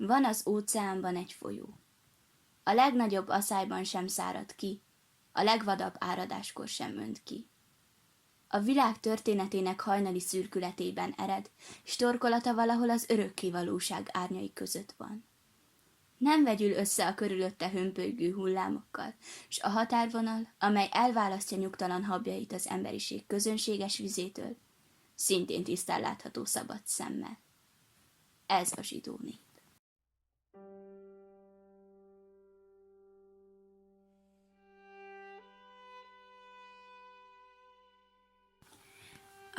Van az óceánban egy folyó. A legnagyobb aszályban sem szárad ki, a legvadabb áradáskor sem önt ki. A világ történetének hajnali szürkületében ered, s torkolata valahol az örökkévalóság árnyai között van. Nem vegyül össze a körülötte hömpölygő hullámokkal, s a határvonal, amely elválasztja nyugtalan habjait az emberiség közönséges vizétől, szintén tisztán látható szabad szemmel. Ez a zsidó nép.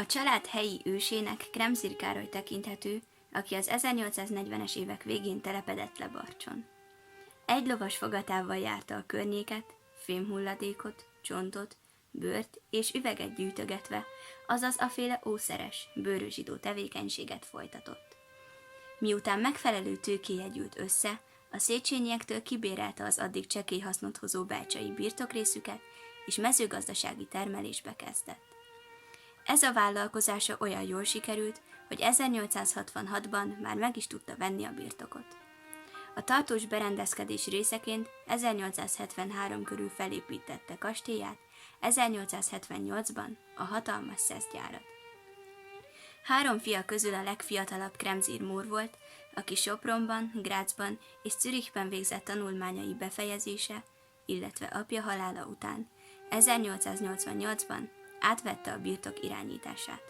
A család helyi ősének Kremzir Károly tekinthető, aki az 1840-es évek végén telepedett le Barcson. Egy lovas fogatával járta a környéket, fémhulladékot, csontot, bőrt és üveget gyűjtögetve, azaz aféle ószeres, bőrözsidó tevékenységet folytatott. Miután megfelelő tőkéje gyűlt össze, a Széchenyektől kibérelte az addig csekély hasznot hozó belcsai birtokrészüket, és mezőgazdasági termelésbe kezdett. Ez a vállalkozása olyan jól sikerült, hogy 1866-ban már meg is tudta venni a birtokot. A tartós berendezkedés részeként 1873 körül felépítette kastélyát, 1878-ban a hatalmas szeszgyárat. 3 fia közül a legfiatalabb Kremzir Mór volt, aki Sopronban, Grazban és Zürichben végzett tanulmányai befejezése, illetve apja halála után 1888-ban átvette a birtok irányítását.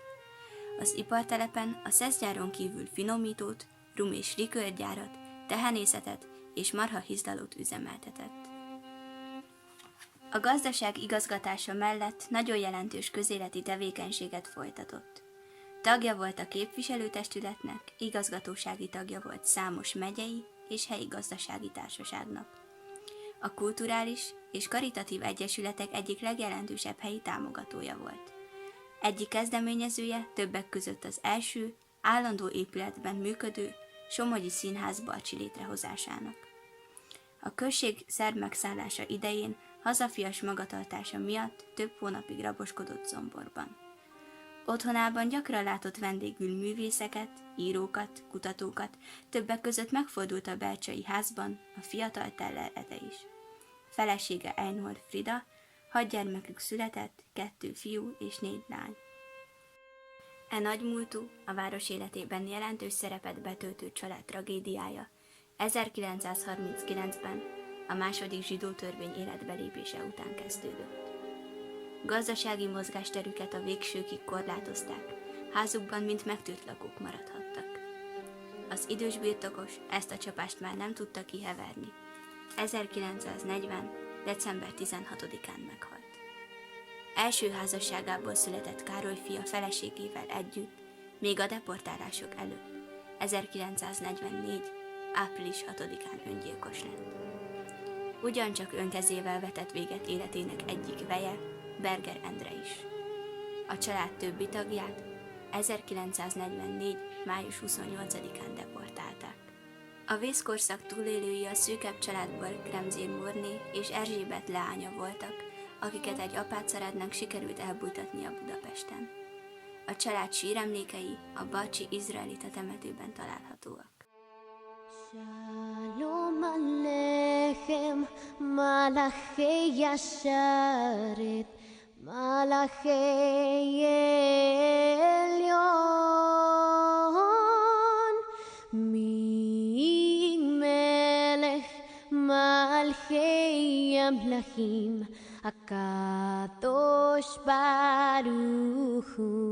Az ipartelepen a szeszgyáron kívül finomítót, rum- és likőrgyárat, tehenészetet és marhahizlalót üzemeltetett. A gazdaság igazgatása mellett nagyon jelentős közéleti tevékenységet folytatott. Tagja volt a képviselőtestületnek, igazgatósági tagja volt számos megyei és helyi gazdasági társaságnak. A kulturális és karitatív egyesületek egyik legjelentősebb helyi támogatója volt. Egyik kezdeményezője többek között az első, állandó épületben működő Somogyi Színház Barcsi létrehozásának. A község szerb megszállása idején hazafias magatartása miatt több hónapig raboskodott Zomborban. Otthonában gyakran látott vendégül művészeket, írókat, kutatókat, többek között megfordult a belcsai házban a fiatal Teller Ede is. Felesége Einhard Frida, 6 gyermekük született, 2 fiú és 4 lány. E nagymúltú, a város életében jelentős szerepet betöltő család tragédiája 1939-ben a második zsidó törvény életbelépése után kezdődött. Gazdasági mozgásterüket a végsőkig korlátozták, házukban mint megtűrt lakók maradhattak. Az idős birtokos ezt a csapást már nem tudta kiheverni. 1940. december 16-án meghalt. Első házasságából született Károly fia feleségével együtt, még a deportálások előtt, 1944. április 6-án öngyilkos lett. Ugyancsak önkezével vetett véget életének egyik veje, Berger Endre is. A család többi tagját 1944. május 28-án deportálták. A vészkorszak túlélői a szűkebb családból Kremzir Morné és Erzsébet leánya voltak, akiket egy apácsaládnak sikerült elbújtatnia Budapesten. A család síremlékei a Barcsi izraelita temetőben találhatóak. Shalom Aleichem, Malachei Yasharet, Malachei Elyon, Min Melech Malchei Amlachim, HaKadosh Baruch Hu.